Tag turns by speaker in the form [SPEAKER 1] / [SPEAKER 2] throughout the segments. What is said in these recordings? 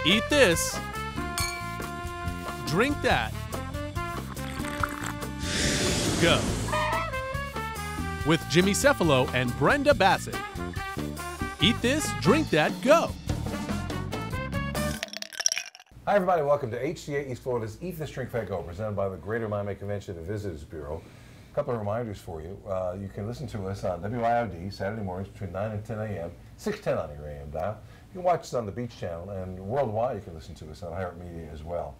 [SPEAKER 1] Eat this. Drink that. Go. With Jimmy Cephalo and Brenda Bassett. Eat this, drink that, go.
[SPEAKER 2] Hi everybody, welcome to HCA East Florida's Eat This, Drink That, Go, presented by the Greater Miami Convention and Visitors Bureau. A couple of reminders for you. You can listen to us on WIOD Saturday mornings between 9 and 10 a.m., 610 on your AM dial. You can watch us on the Beach Channel, and worldwide you can listen to us on iHeartMedia as well.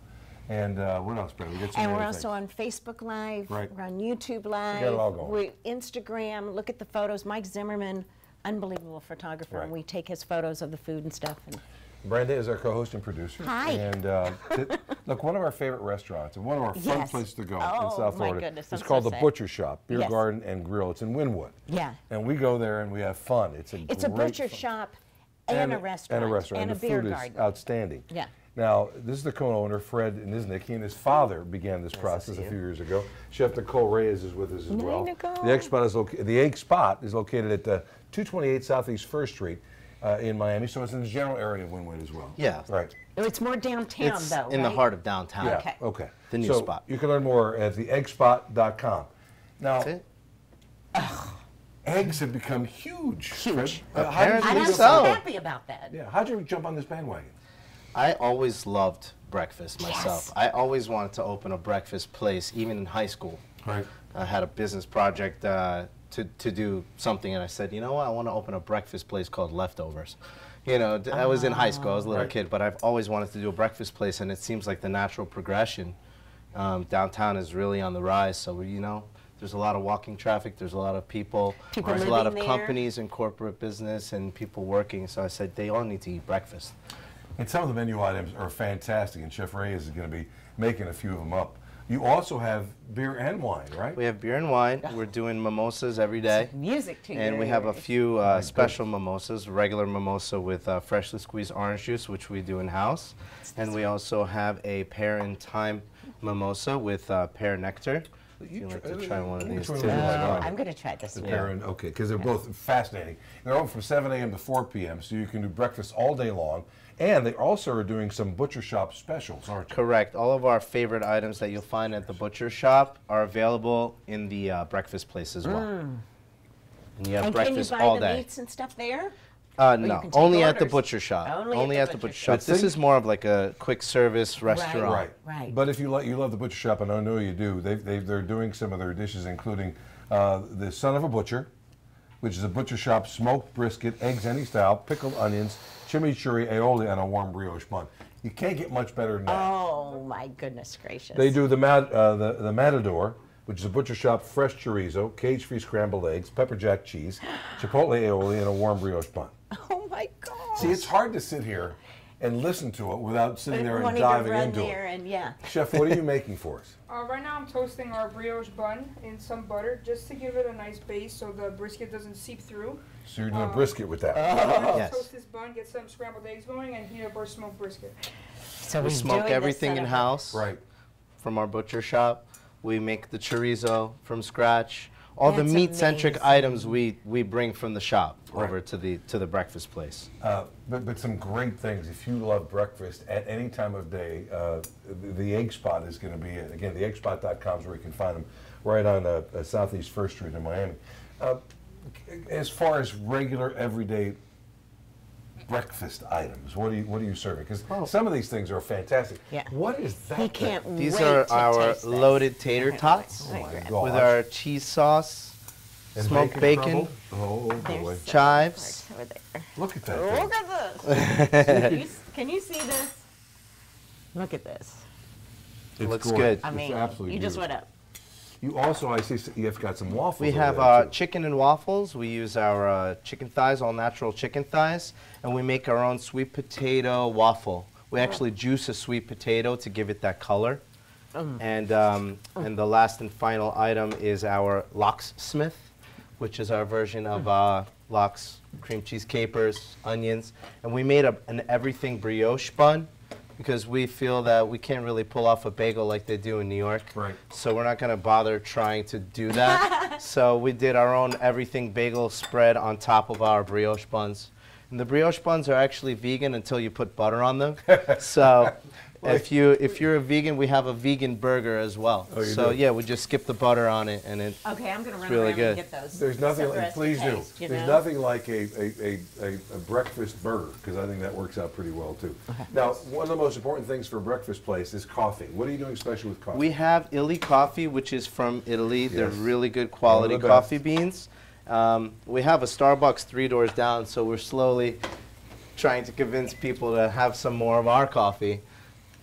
[SPEAKER 2] And what else, Brenda?
[SPEAKER 3] And we're also on Facebook Live,
[SPEAKER 2] right.
[SPEAKER 3] We're on YouTube Live,
[SPEAKER 2] we got it all going.
[SPEAKER 3] We're Instagram, look at the photos. Mike Zimmerman, unbelievable photographer,
[SPEAKER 2] Right.
[SPEAKER 3] and we take his photos of the food and stuff. And
[SPEAKER 2] Brenda is our co-host and producer.
[SPEAKER 3] Hi.
[SPEAKER 2] And look, one of our favorite restaurants and one of our fun
[SPEAKER 3] Yes.
[SPEAKER 2] places to go
[SPEAKER 3] Oh,
[SPEAKER 2] in South
[SPEAKER 3] my
[SPEAKER 2] Florida
[SPEAKER 3] goodness,
[SPEAKER 2] is
[SPEAKER 3] I'm
[SPEAKER 2] called
[SPEAKER 3] so
[SPEAKER 2] the
[SPEAKER 3] sad.
[SPEAKER 2] Butcher Shop, Beer
[SPEAKER 3] Yes.
[SPEAKER 2] Garden and Grill. It's in Wynwood.
[SPEAKER 3] yeah,
[SPEAKER 2] And we go there and we have fun. It's a
[SPEAKER 3] butcher
[SPEAKER 2] fun.
[SPEAKER 3] shop and a restaurant.
[SPEAKER 2] And a restaurant.
[SPEAKER 3] And a
[SPEAKER 2] the
[SPEAKER 3] beer
[SPEAKER 2] food
[SPEAKER 3] garden.
[SPEAKER 2] is outstanding.
[SPEAKER 3] Yeah.
[SPEAKER 2] Now, this is the co-owner, Fred and Isnick. He and his father began this process a few years ago. Chef Nicole Reyes is with us as well.
[SPEAKER 3] Nicole.
[SPEAKER 2] The Egg Spot is located at 228 Southeast 1st Street in Miami, so it's in the general area of Wynwood as well.
[SPEAKER 4] Yeah.
[SPEAKER 2] Right.
[SPEAKER 3] It's more downtown,
[SPEAKER 4] It's
[SPEAKER 3] though,
[SPEAKER 4] in the
[SPEAKER 3] right?
[SPEAKER 4] heart of downtown.
[SPEAKER 2] Yeah.
[SPEAKER 3] Okay.
[SPEAKER 2] Okay.
[SPEAKER 4] The new
[SPEAKER 2] so
[SPEAKER 4] spot.
[SPEAKER 2] You can learn more at theeggspot.com. Now,
[SPEAKER 4] That's it.
[SPEAKER 2] eggs have become huge.
[SPEAKER 3] Huge.
[SPEAKER 2] Fred.
[SPEAKER 4] Apparently
[SPEAKER 3] And I'm so
[SPEAKER 4] so.
[SPEAKER 3] happy about that.
[SPEAKER 2] Yeah. How'd you jump on this bandwagon?
[SPEAKER 4] I always loved breakfast myself.
[SPEAKER 3] Yes.
[SPEAKER 4] I always wanted to open a breakfast place, even in high school.
[SPEAKER 2] Right.
[SPEAKER 4] I had a business project to do something, and I said, you know what, I want to open a breakfast place called Leftovers. You know, I was in high school, I was a little
[SPEAKER 2] Right.
[SPEAKER 4] kid, but I've always wanted to do a breakfast place, and it seems like the natural progression. Downtown is really on the rise, so you know, there's a lot of walking traffic, there's a lot of people,
[SPEAKER 3] People
[SPEAKER 4] there's a lot of
[SPEAKER 3] living there.
[SPEAKER 4] companies and corporate business and people working, so I said they all need to eat breakfast.
[SPEAKER 2] And some of the menu items are fantastic, and Chef Reyes is going to be making a few of them up. You also have beer and wine, right?
[SPEAKER 4] We have beer and wine. We're doing mimosas every day.
[SPEAKER 3] Music to
[SPEAKER 4] And we have a few special mimosas, regular mimosa with freshly squeezed orange juice, which we do in-house. And we also have a pear and thyme mimosa with pear nectar. If you'd like to try one of these
[SPEAKER 2] Which
[SPEAKER 4] too.
[SPEAKER 2] one would you like?
[SPEAKER 3] Oh, I'm going to try this one.
[SPEAKER 2] Pear and, okay, because they're both fascinating. They're open from 7 a.m. to 4 p.m., so you can do breakfast all day long. And they also are doing some butcher shop specials, aren't you?
[SPEAKER 4] Correct. All of our favorite items that you'll find at the butcher shop are available in the breakfast place as well. And you have
[SPEAKER 3] And can you
[SPEAKER 4] breakfast
[SPEAKER 3] buy
[SPEAKER 4] all
[SPEAKER 3] the
[SPEAKER 4] day.
[SPEAKER 3] meats and stuff there?
[SPEAKER 4] No,
[SPEAKER 3] can take
[SPEAKER 4] only at the
[SPEAKER 3] orders.
[SPEAKER 4] butcher shop.
[SPEAKER 3] Only
[SPEAKER 4] at the butcher shop.
[SPEAKER 2] But
[SPEAKER 4] This
[SPEAKER 2] think-
[SPEAKER 4] is more of like a quick service restaurant.
[SPEAKER 2] Right.
[SPEAKER 3] Right.
[SPEAKER 2] But if you love the butcher shop, and I know you do, they're doing some of their dishes, including the Son of a Butcher, which is a butcher shop smoked brisket, eggs any style, pickled onions, chimichurri, aioli, and a warm brioche bun. You can't get much better than that.
[SPEAKER 3] Oh, my goodness gracious.
[SPEAKER 2] They do the Matador, which is a butcher shop, fresh chorizo, cage-free scrambled eggs, pepper jack cheese, chipotle aioli, and a warm brioche bun.
[SPEAKER 3] Oh, my God.
[SPEAKER 2] See, it's hard to sit here and listen to it without sitting there and
[SPEAKER 3] Wanting to
[SPEAKER 2] diving
[SPEAKER 3] run
[SPEAKER 2] into
[SPEAKER 3] there
[SPEAKER 2] it.
[SPEAKER 3] and, yeah.
[SPEAKER 2] Chef, what are you making for us?
[SPEAKER 5] Right now I'm toasting our brioche bun in some butter just to give it a nice base so the brisket doesn't seep through.
[SPEAKER 2] So you're doing a brisket with that.
[SPEAKER 4] Yes.
[SPEAKER 5] Toast this bun, get some scrambled eggs going, and heat up our smoked brisket.
[SPEAKER 3] So
[SPEAKER 4] We
[SPEAKER 3] he's
[SPEAKER 4] smoke
[SPEAKER 3] doing this
[SPEAKER 4] everything
[SPEAKER 3] setup.
[SPEAKER 4] in-house
[SPEAKER 2] Right.
[SPEAKER 4] from our butcher shop. We make the chorizo from scratch. All the
[SPEAKER 3] That's
[SPEAKER 4] meat-centric
[SPEAKER 3] amazing.
[SPEAKER 4] items we bring from the shop
[SPEAKER 2] Right.
[SPEAKER 4] over to the breakfast place.
[SPEAKER 2] But some great things. If you love breakfast at any time of day, the Egg Spot is going to be it. Again, theeggspot.com is where you can find them, right on Southeast 1st Street in Miami. As far as regular, everyday breakfast items, what are you serving? Because some of these things are fantastic.
[SPEAKER 3] Yeah.
[SPEAKER 2] What is that?
[SPEAKER 3] He can't wait
[SPEAKER 4] These
[SPEAKER 3] to
[SPEAKER 4] are our
[SPEAKER 3] taste this.
[SPEAKER 4] loaded tater tots
[SPEAKER 2] Oh my
[SPEAKER 3] Right.
[SPEAKER 2] God.
[SPEAKER 4] with our cheese sauce,
[SPEAKER 2] And
[SPEAKER 4] smoked bacon,
[SPEAKER 2] crumbled? Oh boy!
[SPEAKER 3] There's
[SPEAKER 4] chives.
[SPEAKER 3] over there.
[SPEAKER 2] Look at that
[SPEAKER 3] Look
[SPEAKER 2] thing.
[SPEAKER 3] at this. Can you see this? Look at this.
[SPEAKER 2] It's
[SPEAKER 4] Looks
[SPEAKER 2] gorgeous.
[SPEAKER 4] good.
[SPEAKER 3] I
[SPEAKER 2] It's
[SPEAKER 3] mean,
[SPEAKER 2] absolutely
[SPEAKER 3] you just
[SPEAKER 2] beautiful.
[SPEAKER 3] went up.
[SPEAKER 2] You also, I see, you've got some waffles.
[SPEAKER 4] We
[SPEAKER 2] over
[SPEAKER 4] have
[SPEAKER 2] there, too.
[SPEAKER 4] chicken and waffles. We use our chicken thighs, all natural chicken thighs, and we make our own sweet potato waffle. We actually juice a sweet potato to give it that color. And the last and final item is our locksmith, which is our version of lox, cream cheese capers, onions. And we made an everything brioche bun, because we feel that we can't really pull off a bagel like they do in New York.
[SPEAKER 2] Right.
[SPEAKER 4] So we're not going to bother trying to do that. So we did our own everything bagel spread on top of our brioche buns. And the brioche buns are actually vegan until you put butter on them. So if you're a vegan, we have a vegan burger as well.
[SPEAKER 2] Oh, you
[SPEAKER 4] so
[SPEAKER 2] do?
[SPEAKER 4] yeah, we just skip the butter on it, and it.
[SPEAKER 3] Okay, I'm going to run
[SPEAKER 4] really
[SPEAKER 3] around
[SPEAKER 4] good.
[SPEAKER 3] and get those.
[SPEAKER 2] There's nothing
[SPEAKER 3] Set the
[SPEAKER 2] like,
[SPEAKER 3] rest
[SPEAKER 2] please
[SPEAKER 3] of
[SPEAKER 2] do.
[SPEAKER 3] taste, you
[SPEAKER 2] There's
[SPEAKER 3] know?
[SPEAKER 2] nothing like a breakfast burger, because I think that works out pretty well too. Now, one of the most important things for a breakfast place is coffee. What are you doing special with coffee?
[SPEAKER 4] We have Illy coffee, which is from Italy. They're
[SPEAKER 2] Yes.
[SPEAKER 4] really good quality
[SPEAKER 2] One of the
[SPEAKER 4] coffee
[SPEAKER 2] best.
[SPEAKER 4] beans. We have a Starbucks 3 doors down, so we're slowly trying to convince people to have some more of our coffee.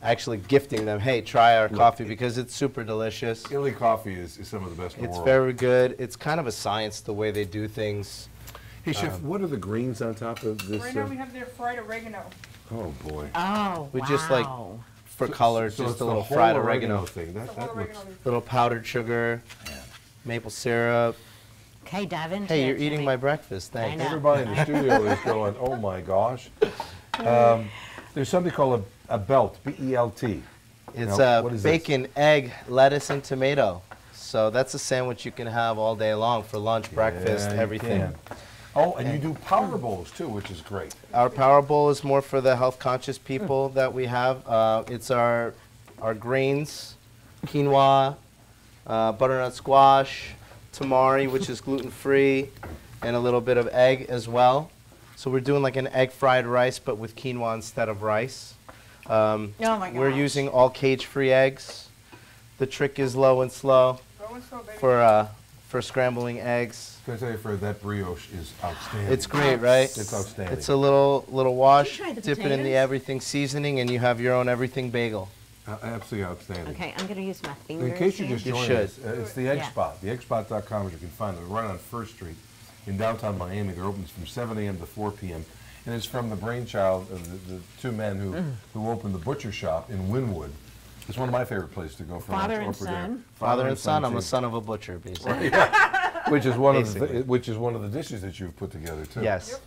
[SPEAKER 4] Actually gifting them, hey, try our coffee because it's super delicious.
[SPEAKER 2] Illy coffee is some of the best in the
[SPEAKER 4] It's
[SPEAKER 2] world.
[SPEAKER 4] very good. It's kind of a science the way they do things.
[SPEAKER 2] Hey, Chef, what are the greens on top of this?
[SPEAKER 5] Right now we have their fried oregano.
[SPEAKER 2] Oh, boy.
[SPEAKER 3] Oh,
[SPEAKER 4] We
[SPEAKER 3] wow.
[SPEAKER 4] just like for color,
[SPEAKER 2] So
[SPEAKER 4] just
[SPEAKER 2] it's
[SPEAKER 4] a
[SPEAKER 2] the
[SPEAKER 4] little
[SPEAKER 2] whole
[SPEAKER 4] fried oregano,
[SPEAKER 2] thing.
[SPEAKER 5] The whole
[SPEAKER 2] That
[SPEAKER 5] oregano
[SPEAKER 2] looks...
[SPEAKER 5] leaf.
[SPEAKER 4] little powdered sugar, maple syrup.
[SPEAKER 3] Okay, dive into
[SPEAKER 4] Hey,
[SPEAKER 3] it,
[SPEAKER 4] you're eating
[SPEAKER 3] Jimmy.
[SPEAKER 4] my breakfast.
[SPEAKER 3] I
[SPEAKER 4] Thanks.
[SPEAKER 3] know.
[SPEAKER 2] Everybody in the studio is going, oh, my gosh. There's something called a belt, B-E-L-T.
[SPEAKER 4] It's
[SPEAKER 2] Now, what is this?
[SPEAKER 4] bacon, egg, lettuce, and tomato. So that's a sandwich you can have all day long for lunch, breakfast,
[SPEAKER 2] Yeah, you
[SPEAKER 4] everything.
[SPEAKER 2] can. Oh, and you do power bowls too, which is great.
[SPEAKER 4] Our Power Bowl is more for the health conscious people that we have. It's our grains, quinoa, butternut squash, tamari, which is gluten free, and a little bit of egg as well. So we're doing like an egg fried rice, but with quinoa instead of rice.
[SPEAKER 3] Oh my
[SPEAKER 4] We're
[SPEAKER 3] gosh.
[SPEAKER 4] using all cage-free eggs. The trick is low and slow
[SPEAKER 5] Go and slow, baby.
[SPEAKER 4] for scrambling eggs.
[SPEAKER 2] Can I tell you, Fred, that brioche is outstanding.
[SPEAKER 4] It's great, right?
[SPEAKER 2] It's outstanding.
[SPEAKER 4] It's a little wash,
[SPEAKER 3] try the
[SPEAKER 4] dip it in the
[SPEAKER 3] potatoes?
[SPEAKER 4] everything seasoning, and you have your own everything bagel.
[SPEAKER 2] Absolutely outstanding.
[SPEAKER 3] Okay, I'm going to use my fingers.
[SPEAKER 2] In case you're
[SPEAKER 3] here.
[SPEAKER 2] just
[SPEAKER 4] You
[SPEAKER 2] joining
[SPEAKER 4] should.
[SPEAKER 2] us, it's the Egg
[SPEAKER 3] Yeah.
[SPEAKER 2] Spot. TheEggSpot.com, as you can find it, right on First Street in downtown Miami. They're open from 7 a.m. to 4 p.m. And it's from the brainchild of the two men who opened the butcher shop in Wynwood. It's one of my favorite places to go for
[SPEAKER 3] Father
[SPEAKER 2] lunch or
[SPEAKER 3] and
[SPEAKER 2] for dinner.
[SPEAKER 3] son.
[SPEAKER 4] Father and son, I'm a
[SPEAKER 2] too.
[SPEAKER 4] son of a butcher, basically.
[SPEAKER 2] Which is one of
[SPEAKER 4] Basically.
[SPEAKER 2] which is one of the dishes that you've put together too.
[SPEAKER 4] Yes.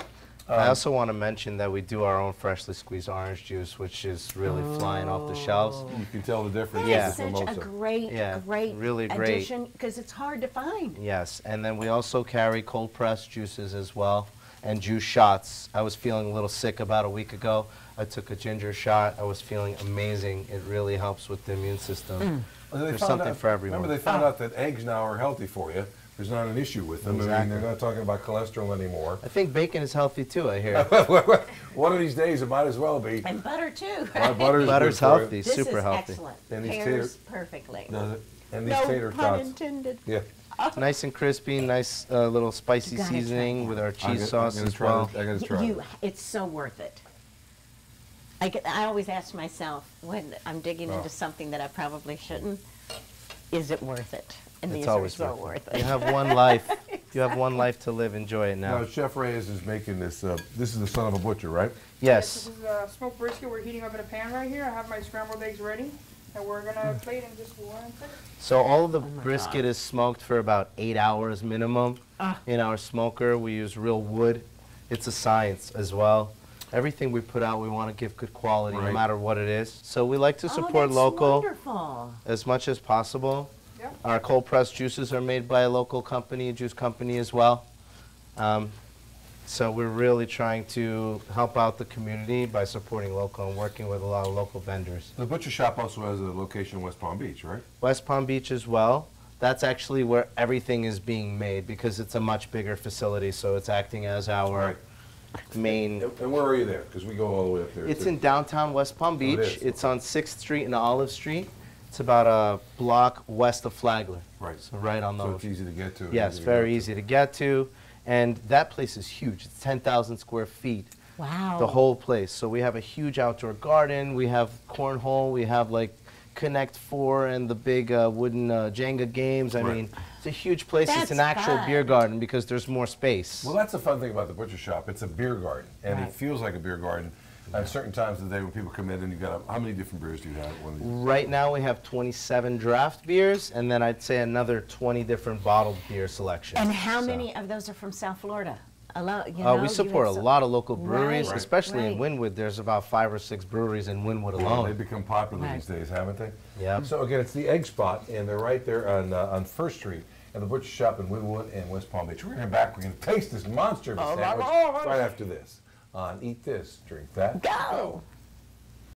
[SPEAKER 4] I also want to mention that we do our own freshly squeezed orange juice, which is really flying off the shelves.
[SPEAKER 2] You can tell the difference.
[SPEAKER 3] That
[SPEAKER 4] Yeah.
[SPEAKER 3] is
[SPEAKER 2] with
[SPEAKER 3] such a
[SPEAKER 2] mimosa.
[SPEAKER 3] great,
[SPEAKER 4] Yeah,
[SPEAKER 3] great
[SPEAKER 4] really great.
[SPEAKER 3] addition because it's hard to find.
[SPEAKER 4] Yes, and then we also carry cold pressed juices as well, and juice shots. I was feeling a little sick about a week ago. I took a ginger shot. I was feeling amazing. It really helps with the immune system.
[SPEAKER 2] Well, they
[SPEAKER 4] There's
[SPEAKER 2] found
[SPEAKER 4] something
[SPEAKER 2] out-
[SPEAKER 4] for everyone.
[SPEAKER 2] Remember, they found out that eggs now are healthy for you. There's not an issue with them. I mean,
[SPEAKER 4] Exactly.
[SPEAKER 2] they're not talking about cholesterol anymore.
[SPEAKER 4] I think bacon is healthy too, I hear.
[SPEAKER 2] One of these days, it might as well be.
[SPEAKER 3] And butter too.
[SPEAKER 2] Butter's
[SPEAKER 4] Butter's
[SPEAKER 2] good for you.
[SPEAKER 4] healthy,
[SPEAKER 3] This
[SPEAKER 4] super
[SPEAKER 3] is
[SPEAKER 4] healthy.
[SPEAKER 3] excellent.
[SPEAKER 2] And these
[SPEAKER 3] Pairs perfectly.
[SPEAKER 2] Does it? And these
[SPEAKER 3] No
[SPEAKER 2] tater
[SPEAKER 3] pun
[SPEAKER 2] tots.
[SPEAKER 3] intended.
[SPEAKER 2] Yeah.
[SPEAKER 4] Nice and crispy, nice little spicy
[SPEAKER 3] You gotta try
[SPEAKER 4] seasoning
[SPEAKER 3] that.
[SPEAKER 4] with our
[SPEAKER 2] I'm
[SPEAKER 4] cheese sauce
[SPEAKER 2] gonna
[SPEAKER 4] as
[SPEAKER 2] try
[SPEAKER 4] well.
[SPEAKER 2] it. I gotta try it.
[SPEAKER 3] It's so worth it. I always ask myself when I'm digging
[SPEAKER 2] Oh.
[SPEAKER 3] into something that I probably shouldn't, is it worth it? And
[SPEAKER 4] It's
[SPEAKER 3] these are
[SPEAKER 4] always
[SPEAKER 3] so
[SPEAKER 4] worth
[SPEAKER 3] worth
[SPEAKER 4] You
[SPEAKER 3] it.
[SPEAKER 4] have one life. You have one life to live. Enjoy it
[SPEAKER 2] Now,
[SPEAKER 4] now.
[SPEAKER 2] Chef Reyes is making this. This is the son of a butcher, right?
[SPEAKER 4] Yes.
[SPEAKER 5] This is smoked brisket we're heating up in a pan right here. I have my scrambled eggs ready. And we're gonna plate and just go on and cook it.
[SPEAKER 4] So all of the
[SPEAKER 3] my
[SPEAKER 4] brisket is smoked for about 8 hours minimum.
[SPEAKER 3] Ah.
[SPEAKER 4] In our smoker, we use real wood. It's a science as well. Everything we put out, we want to give good quality, no
[SPEAKER 2] Right.
[SPEAKER 4] matter what it is. So we like to
[SPEAKER 3] Oh,
[SPEAKER 4] support
[SPEAKER 3] that's
[SPEAKER 4] local
[SPEAKER 3] wonderful.
[SPEAKER 4] as much as possible.
[SPEAKER 5] Yeah.
[SPEAKER 4] Our cold pressed juices are made by a local company, a juice company as well. So we're really trying to help out the community by supporting local and working with a lot of local vendors.
[SPEAKER 2] The butcher shop also has a location in West Palm Beach, right?
[SPEAKER 4] West Palm Beach as well. That's actually where everything is being made because it's a much bigger facility, so it's acting as our
[SPEAKER 2] Right.
[SPEAKER 4] main.
[SPEAKER 2] And where are you there? Because we go all the way up there.
[SPEAKER 4] It's
[SPEAKER 2] too.
[SPEAKER 4] in downtown West Palm
[SPEAKER 2] it
[SPEAKER 4] Beach.
[SPEAKER 2] is.
[SPEAKER 4] It's on 6th Street and Olive Street. It's about a block west of Flagler.
[SPEAKER 2] Right.
[SPEAKER 4] So right on
[SPEAKER 2] So
[SPEAKER 4] those.
[SPEAKER 2] it's easy to get to.
[SPEAKER 4] Yes,
[SPEAKER 2] to
[SPEAKER 4] very
[SPEAKER 2] get
[SPEAKER 4] easy to get to. And that place is huge. It's 10,000 square feet,
[SPEAKER 3] Wow.
[SPEAKER 4] the whole place. So we have a huge outdoor garden. We have cornhole. We have like Connect 4 and the big wooden Jenga games. I
[SPEAKER 2] Right.
[SPEAKER 4] mean, it's a huge place. It's an
[SPEAKER 3] That's
[SPEAKER 4] actual
[SPEAKER 3] fun.
[SPEAKER 4] beer garden because there's more space.
[SPEAKER 2] Well, that's the fun thing about the butcher shop. It's a beer garden, and
[SPEAKER 3] Right.
[SPEAKER 2] it feels like a beer garden. At certain times of the day when people come in, and you got how many different beers do you have? One of these?
[SPEAKER 4] Right now we have 27 draft beers, and then I'd say another 20 different bottled beer selections.
[SPEAKER 3] And how
[SPEAKER 4] So,
[SPEAKER 3] many of those are from South Florida? You know,
[SPEAKER 4] we
[SPEAKER 3] you
[SPEAKER 4] support a
[SPEAKER 3] have some-
[SPEAKER 4] lot of local breweries,
[SPEAKER 3] Right,
[SPEAKER 4] especially in
[SPEAKER 3] right.
[SPEAKER 4] Wynwood. There's about 5 or 6 breweries in Wynwood
[SPEAKER 2] They've
[SPEAKER 4] alone.
[SPEAKER 2] become popular
[SPEAKER 3] Right.
[SPEAKER 2] these days, haven't they?
[SPEAKER 4] Yeah.
[SPEAKER 2] So again, it's the Egg Spot, and they're right there on First Street, and the butcher shop in Wynwood and West Palm Beach. We're going to back. We're going to taste this monster of a sandwich right after this. on Eat This, Drink That.
[SPEAKER 3] Go!